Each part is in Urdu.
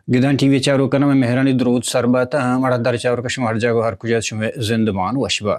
گدان ٹی وی چارو کنم مہرانی درود سرباتا مڑا در چارو کشم ہر جاگو ہر کجا شمع زندمان وشبا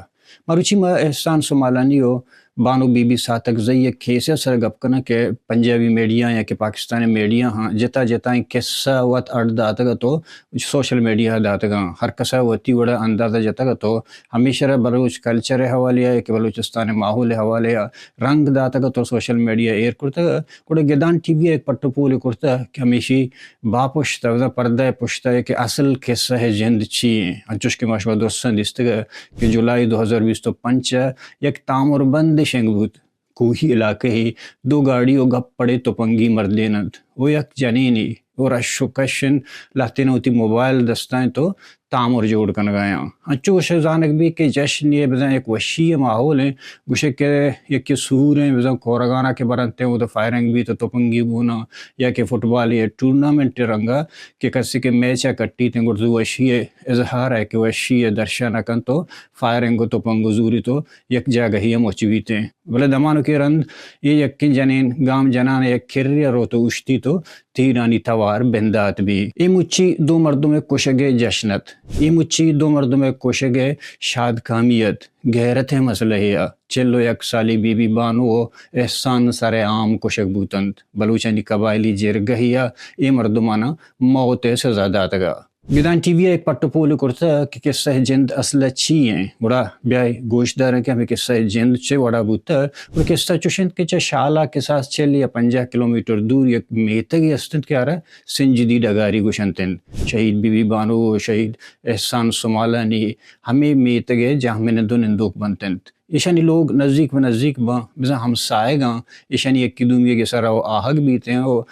مروچی ما احسان سومالانیو بانو بی بی ساتک زئی کھیسے سر گپ کنا کہ پنجابی میڈیا یا کہ پاکستانی میڈیا ہاں جتا جتا قصہ وات اڑ داتگا تو سوشل میڈیا داتگا ہر کسا وتی وڑا اندازہ جتگا تو ہمیشہ بلوچ کلچر حوالے ہے کہ بلوچستان ماحول حوالے رنگ داتگا تو سوشل میڈیا ایئر کرتا کوڑے گدان ٹی وی ایک پٹو پول کرتا کہ ہمیشی با پشتا وزا پردہ پشتا ہے کہ اصل قصہ ہے جند چی انچوش کے ماشوا دوستان دیستگا کہ جولائی 2025 یک تامر بند شنگ بود کوہی علاقہ ہی دو گاڑیوں گپ پڑے تو پنگی مردینند وہ یک جنینی اور اشوکشن لاتے ہوتی موبائل دستائیں تو تامر جوڑ کن گیا انچو شزانک بھی کہ جشن یہ بزن ایک وشی ماحول ہے گوشے کہ یک سور ہیں بزن کورگانا کے برنتے ہیں وہ تو فائرنگ بھی تو پنگی بونا یا کہ فٹ بال یہ ٹورنامنٹ رنگا کہ کسی کے میچا کٹی تھیں گردو وشی اظہار ہے کہ وشی درشن کن تو فائرنگ تو پنگو زوری تو یک جاگہ ہی موچوی تھے بلے دمانو کے رند یہ یکن جنین گام جنان یک کھر رو تو اشتی تو تیرانی توار بندات بھی ای مچی دو مردوں میں کشگے جشنت ای مچی دو مردوں میں کشگے شاد کامیت غیرت مسئلہ ہے چلو یک سالی بی بی بانو احسان سر عام کشک بوتند بلوچانی قبائلی جرگہیا ای مردمانا موت سزا داتگا گدان ٹی وی ایک پٹو پول کرتا کہ قصہ جند اصل چی ہیں بڑا بیائی گوشت دار کہ ہمیں قصہ جند چے وڑا بوتا وہ قصہ چوشند کہ چا شالا کے ساتھ چل یا 50 کلومیٹر دور یک میتگی استند کیا رہا سنجدی ڈگاری گوشنتن شہید بی بی بانو شہید احسان سومالانی ہمیں میتگے جہاں میں نندو نندوک بنتند ایشانی لوگ نزدیک و نزدیک با بزا ہم سائے گا ایشانی ایک دومیہ کے سرا وہ آہگ بیتے ہیں اور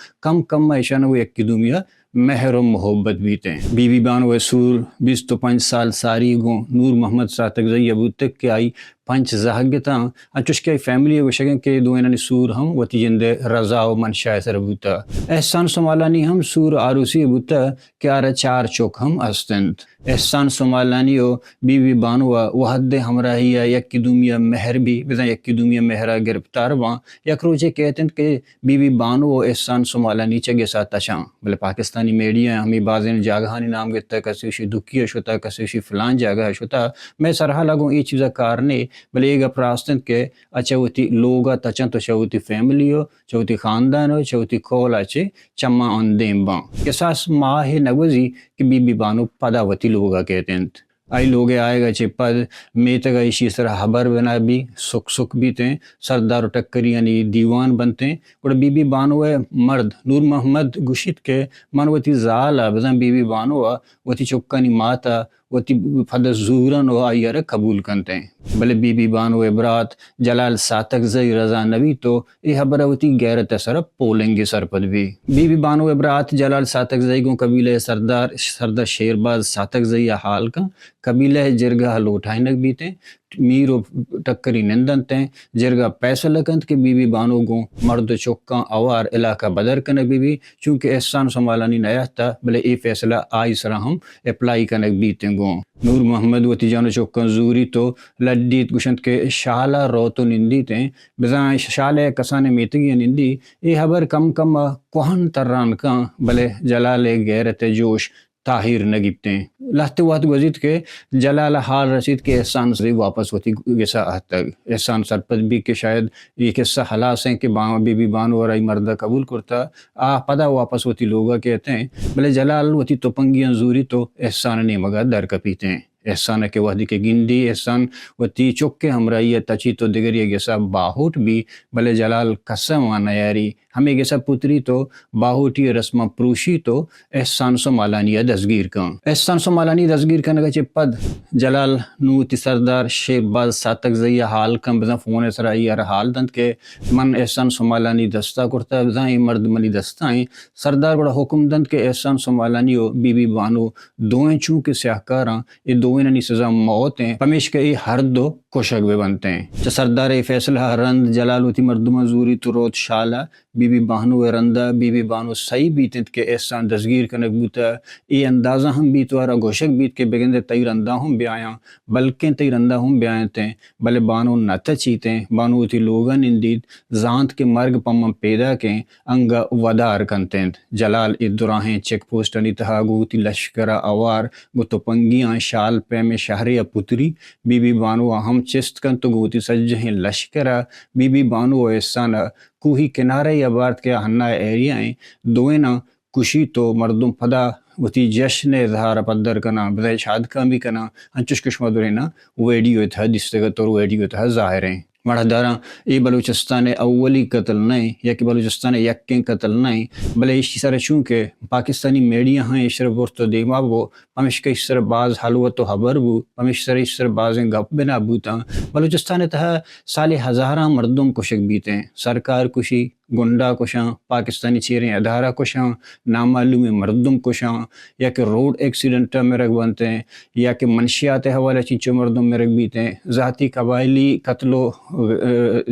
کم ایشان وہ ایک دومیہ مہر و محبت بیتے ہیں بی بی بانو سور 25 سال ساری گو نور محمد ساتک زئی ابو تک کے آئی پنچ زہگتا انچوش کے فیملی وشگن کے دو انانی سور ہم وتی جند رضا و منشاہ سر بوتا احسان سومالانی ہم سور آروسی بوتا کہ آرہ 4 چوک ہم استند احسان سومالانی و بی بی بانو وحد ہمراہی یک دومیہ مہر بھی بزن یک دومیہ مہرہ گرفتار وہاں یک روچے کہتے ہیں کہ بی بی بانو و احسان سومالانی چگے ساتھ تشاں بلے پاکستانی میڈیا ہمیں بعضین جاگہانی نام گتا کسیوشی دکھی شتا کسیوشی فلان جاگہ شتا میں سرحا لگوں یہ چیزا کارنے بلے ایک اپراستن کہ اچھا ہوتی لوگا تچن تو چاہوتی فیملی ہو چاہوتی خاندان ہو چاہوتی کولا چے چما اندیم باں کساس ماہ نگوزی کہ بی بی بانو پدا وتی لوگا کہتے ہیں آئی لوگے آئے گا چے پد میتگا اسی طرح حبر بنا بھی سکھ بھی تیں سردار ٹکری یعنی دیوان بنتے ہیں اور بی بی بانو مرد نور محمد گشت کے من وتی زالا بزن بی بی بانو وتی چکانی ماتا وتی فد زورن و آئیر قبول کنتے ہیں بلے بی بی بانو برات جلال ساتک زئی رضا نبی تو ای حبر وتی غیرت سر پولنگی سرپد بھی بی بی بانو برات جلال ساتک زئی گو قبیلہ سردار شیرباز ساتک زئی حال کا قبیلہ جرگہ لوٹائنک بھی تھے میرو ٹکری نندن تیں جرگہ پیسہ لگند کہ بی بی بانو گو مرد چوکاں اوار علاقہ بدر کنک بھی چونکہ احسان سومالانی نیا تھا بلے ای فیصلہ آئی سرا ہم اپلائی کنک بیتے گو نور محمد وتی جانو چوکاں زوری تو لڈیت گوشند کے شالا روتو نندی تیں بزاں شالے کسانے میتگی نندی ای حبر کم کوہن تران کاں بلے جلال غیرت جوش طاہر نگیبتے ہیں لہتے وقت گزید کے جلال حال رسید کے احسان سے واپس ہوتی گسا تک احسان سرپد بھی کہ شاید یہ قصہ حلاس ہیں کہ بی بی بانو اور ای مردہ قبول کرتا پدا واپس ہوتی لوگا کہتے ہیں بلے جلال ہوتی توپنگیاں زوری تو احسان نے مگا در کپیتے ہیں احسان کے وحدی کے گندی احسان وتی چک کے ہمراہی تچی تو دیگر یہ گسا باہوٹ بھی بلے جلال قسم آنا یاری ہمیں گسا پتری تو باہوٹی رسم پروشی تو احسان سومالانی دستگیر کن احسان سومالانی دستگیر کنگا چے پد جلال نوتی سردار شیرباز ساتک زئی حال کم بزن فون سرائی یار حال دند کہ من احسان سومالانی دستا کرتا بزن ای مرد منی دستائیں سردار بڑا حکم دند کہ احسان سومالانی و بی بی بانو دوئیں چونکہ سیاہکاراں یہ دوئیں نی سزا موت ہیں پمیش کہ ای ہر دو کشک بے بنتے ہیں چا سردار فیصلہ رند جلالوتی مردمہ زوری تو روت شالا بی بی بی بانو رندہ بی بی بانو صحیح بیتنت کہ احسان دزگیر کنک بوتا ای اندازہ ہم بیت وارا گوشک بیت کہ بگندے تئی رندہ ہم بیایاں بلکہ تئی رندہ ہم بیایں تیں بلے بانو نتہ چیتیں بانو تی لوگا نندید زانت کے مرگ پمم پیدا کیں انگا ودار کنتیں جلال ادراہیں چیک پوسٹ انی تہا گوتی لشکرہ اوار گو تو پنگیاں شال پیم شہر پتری بی بی بانو ہم چست کن تو گوتی سجہیں لشکرہ بی بی بانو احسانہ کوہی کنارہ یا بارت کے ہنہ ایریائیں دوئنا کشی تو مردم پدا وتی جشن اظہار پدر کنا بدای شاد کامی کنا انچوش کشمہ دورینا ویڈیو تھا دستگتور ویڈیو تھا ظاہر ہیں مڑا دارا ای بلوچستان اولی قتل نہیں یا کہ بلوچستان یکیں قتل نہیں بلے اسی سر چونکہ پاکستانی میڈیا ہاں اشر برت دیما بو پمش کے اشر باز حلوت و حبر بو پمش سر اشر بازیں گپ بنا بوتا بلوچستان تہا سال ہزاراں مردم کشک بیتے سرکار کشی گنڈا کشاں پاکستانی چیریں ادارہ کشاں نامعلوم مردم کشاں یا کہ روڈ ایکسیڈنٹ مرگ بنتے ہیں یا کہ منشیات حوالہ چنچو مردم مرگ بیتے ہیں ذاتی قبائلی قتل و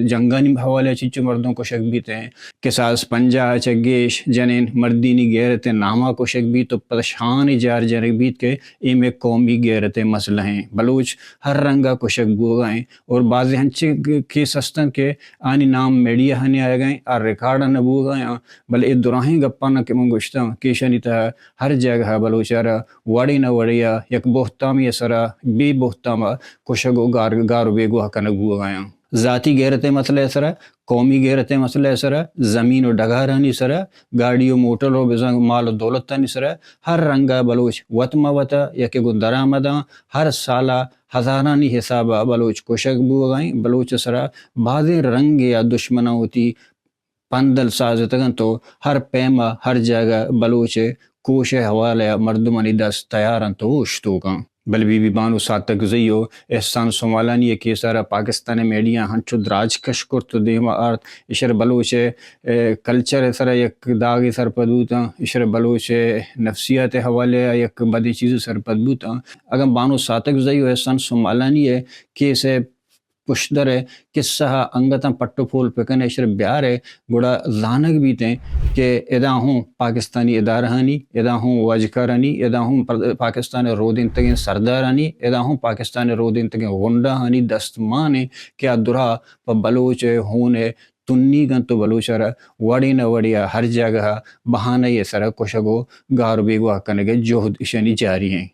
جنگانی حوالہ چنچو مردم کشک بیتے ہیں قصاص پنجا چگیش جنین مردینی غیرت نامہ کشک بھی تو پرشان جار جنگ بیت کے ایم ایک قومی غیرت مسئلہ ہیں بلوچ ہر رنگا کشک بوگائیں اور بعض ہنچے کیس ہستن کے آنی نام میڈیا ہنی آئے گئیں اور ریکارڈ نبو گئیں بل اے دراہیں گپانا کہ منگوشتا کیشانی تا ہر جگہ بلوچارا وڑی نہ وڑیا یک بہتامی سرا بے بہتاما کشگو گارو بیگو حکنگ بو گئیں ذاتی غیرت مسئلہ سرا قومی غیرت مسئلہ سرا زمین و ڈگارانی سرا گاڑی و موٹر و بزنگ مال و دولتانی سرا ہر رنگا بلوچ وطمہ وطا یا کہ درآمداں ہر سالہ ہزارانی حسابہ بلوچ کشک بو گئیں بلوچ سرا بعض رنگ یا دشمنہ ہوتی پندل سازتگن تو ہر پیمہ ہر جگہ بلوچ کوش حوالہ مردمانی دست تیارن تو اوشتو کن بل بی بی بانو ساتک زیو احسان سومالانی یہ کیسارا پاکستان میڈیا ہنچو دراج کش کرت دیما آرت اشر بلوچ کلچر سر یک داغی سر پدوتا اشر بلوچ نفسیات حوالے یک بدی چیز سر پدوتا اگر بانو ساتک زیو احسان سومالانی ہے کیسے پشدر ہے قصہ انگتاں پٹو پھول پکن اشر بیار ہے گوڑا زانگ بیتے کہ ادا ہوں پاکستانی ادارہانی ادا ہوں وجکرانی ادا ہوں پاکستان رودین تگین سردارانی ادا ہوں پاکستان رودین تگین غنڈہ دستمانے کیا درا پا بلوچ ہونے تنی گن تو بلوچارا وڑی نہ وڑیا ہر جگہ بہانہ یہ سرا کشگو گارو بیگو کنگے جوہد اشانی جاری ہیں